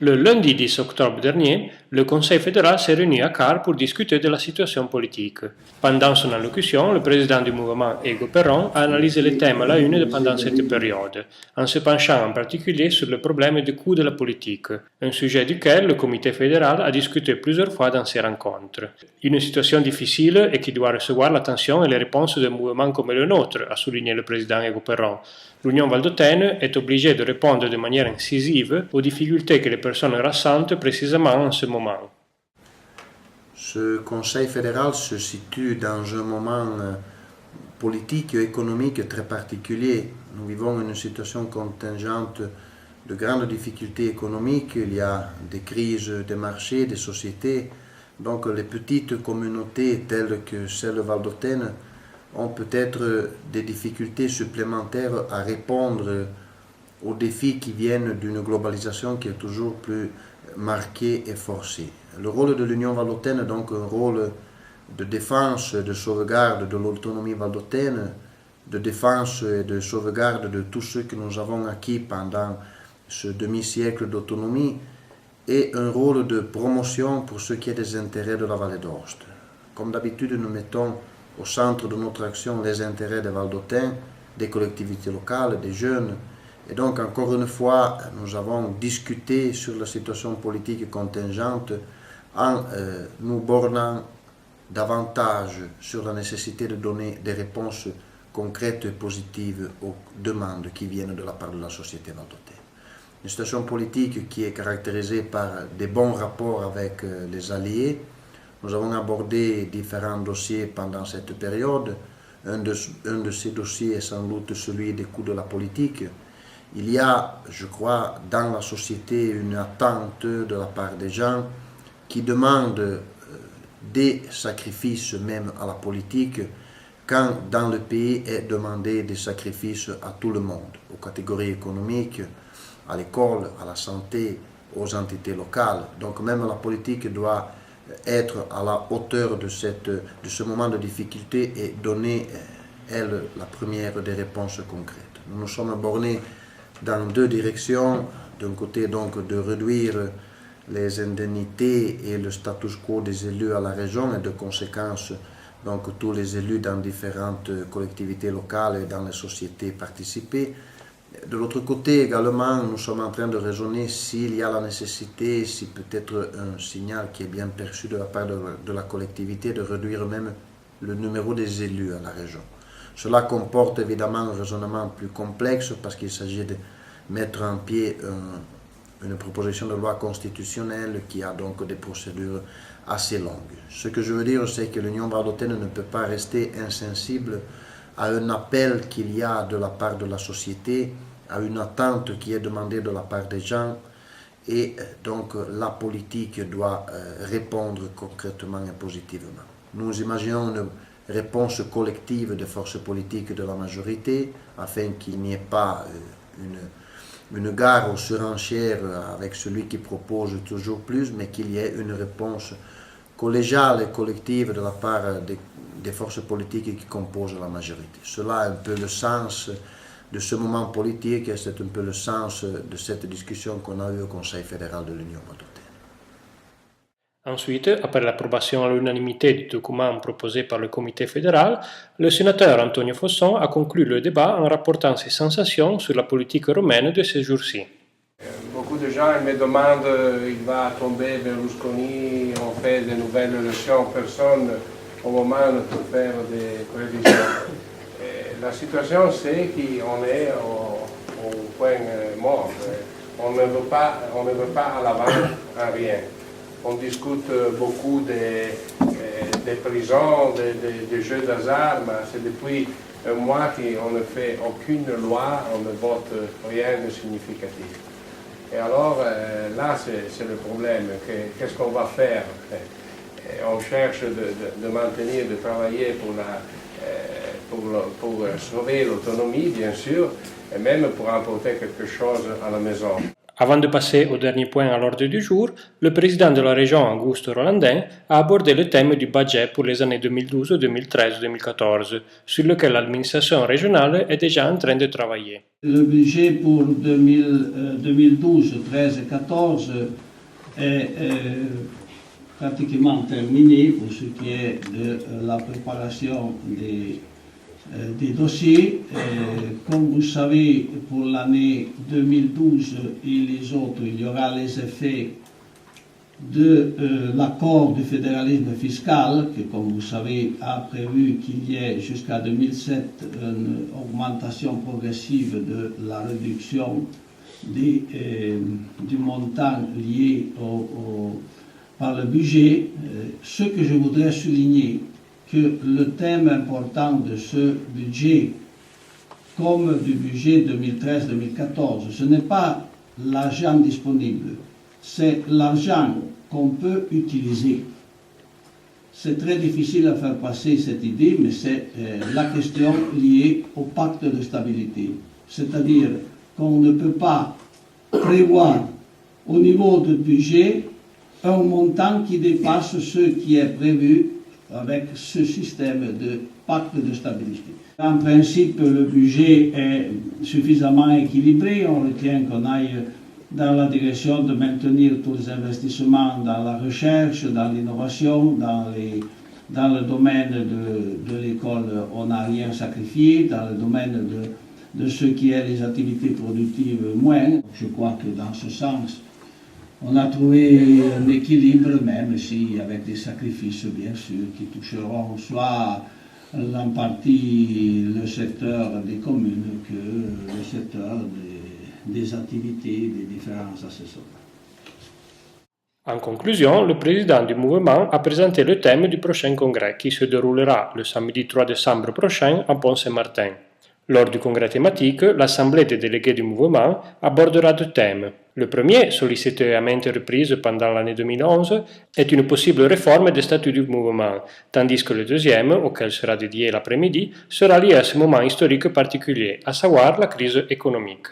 Le lundi 10 octobre dernier, le Conseil fédéral s'est réuni à Car pour discuter de la situation politique. Pendant son allocution, le président du mouvement, Ego Perron, a analysé les thèmes à la une pendant cette période, en se penchant en particulier sur le problème du coût de la politique, un sujet duquel le Comité fédéral a discuté plusieurs fois dans ses rencontres. Une situation difficile et qui doit recevoir l'attention et les réponses d'un mouvement comme le nôtre, a souligné le président Ego Perron. L'Union valdôtaine est obligée de répondre de manière incisive aux difficultés que les personnes ressentent précisément en ce moment. Ce Conseil fédéral se situe dans un moment politique et économique très particulier. Nous vivons une situation contingente de grandes difficultés économiques. Il y a des crises des marchés, des sociétés. Donc les petites communautés telles que celle valdôtaine ont peut-être des difficultés supplémentaires à répondre aux défis qui viennent d'une globalisation qui est toujours plus marquée et forcée. Le rôle de l'Union valdôtaine est donc un rôle de défense et de sauvegarde de l'autonomie valdôtaine, de défense et de sauvegarde de tout ce que nous avons acquis pendant ce demi-siècle d'autonomie, et un rôle de promotion pour ce qui est des intérêts de la vallée d'Aoste. Comme d'habitude, nous mettons au centre de notre action les intérêts des Valdôtains, des collectivités locales, des jeunes. Et donc, encore une fois, nous avons discuté sur la situation politique contingente en nous bornant davantage sur la nécessité de donner des réponses concrètes et positives aux demandes qui viennent de la part de la société valdôtaine. Une situation politique qui est caractérisée par des bons rapports avec les alliés. Nous avons abordé différents dossiers pendant cette période. Un de ces dossiers est sans doute celui des coûts de la politique. Il y a, je crois, dans la société une attente de la part des gens qui demandent des sacrifices même à la politique, quand dans le pays est demandé des sacrifices à tout le monde, aux catégories économiques, à l'école, à la santé, aux entités locales. Donc même la politique doit être à la hauteur de ce moment de difficulté et donner, elle, la première des réponses concrètes. Nous nous sommes bornés dans deux directions. D'un côté, donc, de réduire les indemnités et le status quo des élus à la région et de conséquence, donc, tous les élus dans différentes collectivités locales et dans les sociétés participées. De l'autre côté également, nous sommes en train de raisonner s'il y a la nécessité, si peut-être un signal qui est bien perçu de la part de la collectivité, de réduire même le numéro des élus à la région. Cela comporte évidemment un raisonnement plus complexe parce qu'il s'agit de mettre en pied une proposition de loi constitutionnelle qui a donc des procédures assez longues. Ce que je veux dire, c'est que l'Union valdôtaine ne peut pas rester insensible à un appel qu'il y a de la part de la société, à une attente qui est demandée de la part des gens, et donc la politique doit répondre concrètement et positivement. Nous imaginons une réponse collective des forces politiques de la majorité, afin qu'il n'y ait pas une gare aux surenchères avec celui qui propose toujours plus, mais qu'il y ait une réponse collégiale et collective de la part des forces politiques qui composent la majorité. Cela est un peu le sens de ce moment politique et c'est un peu le sens de cette discussion qu'on a eue au Conseil fédéral de l'Union valdôtaine. Ensuite, après l'approbation à l'unanimité du document proposé par le Comité fédéral, le sénateur Antonio Fosson a conclu le débat en rapportant ses sensations sur la politique romaine de ces jours-ci. Beaucoup de gens me demandent, il va tomber Berlusconi, on fait de nouvelles élections, personne au moment pour faire des prévisions. La situation c'est qu'on est au point mort. On ne veut pas à l'avant à rien. On discute beaucoup des prisons, des jeux d'hasard, mais c'est depuis un mois qu'on ne fait aucune loi, on ne vote rien de significatif. Et alors là, c'est le problème. Qu'est-ce qu'on va faire? On cherche de maintenir, de travailler pour sauver l'autonomie, bien sûr, et même pour emporter quelque chose à la maison. Avant de passer au dernier point à l'ordre du jour, le président de la région, Augusto Rolandin, a abordé le thème du budget pour les années 2012, 2013, 2014, sur lequel l'administration régionale est déjà en train de travailler. Le budget pour 2012, 13 et 14 est pratiquement terminé pour ce qui est de la préparation des dossiers. Comme vous savez, pour l'année 2012 et les autres, il y aura les effets de l'accord du fédéralisme fiscal, qui, comme vous savez, a prévu qu'il y ait jusqu'à 2007 une augmentation progressive de la réduction du montant lié par le budget. Ce que je voudrais souligner, que le thème important de ce budget, comme du budget 2013-2014, ce n'est pas l'argent disponible, c'est l'argent qu'on peut utiliser. C'est très difficile à faire passer cette idée, mais c'est la question liée au pacte de stabilité. C'est-à-dire qu'on ne peut pas prévoir au niveau du budget un montant qui dépasse ce qui est prévu avec ce système de pacte de stabilité. En principe, le budget est suffisamment équilibré. On retient qu'on aille dans la direction de maintenir tous les investissements dans la recherche, dans l'innovation, dans le domaine de l'école, on n'a rien sacrifié, dans le domaine de ce qui est les activités productives, moins. Je crois que dans ce sens, on a trouvé un équilibre, même si avec des sacrifices, bien sûr, qui toucheront soit en partie le secteur des communes que le secteur des activités des différents assesseurs. En conclusion, le président du mouvement a présenté le thème du prochain congrès qui se déroulera le samedi 3 décembre prochain à Pont-Saint-Martin. Lors du congrès thématique, l'Assemblée des délégués du mouvement abordera deux thèmes. Le premier, sollicité à maintes reprises pendant l'année 2011, est une possible réforme des statuts du mouvement, tandis que le deuxième, auquel sera dédié l'après-midi, sera lié à ce moment historique particulier, à savoir la crise économique.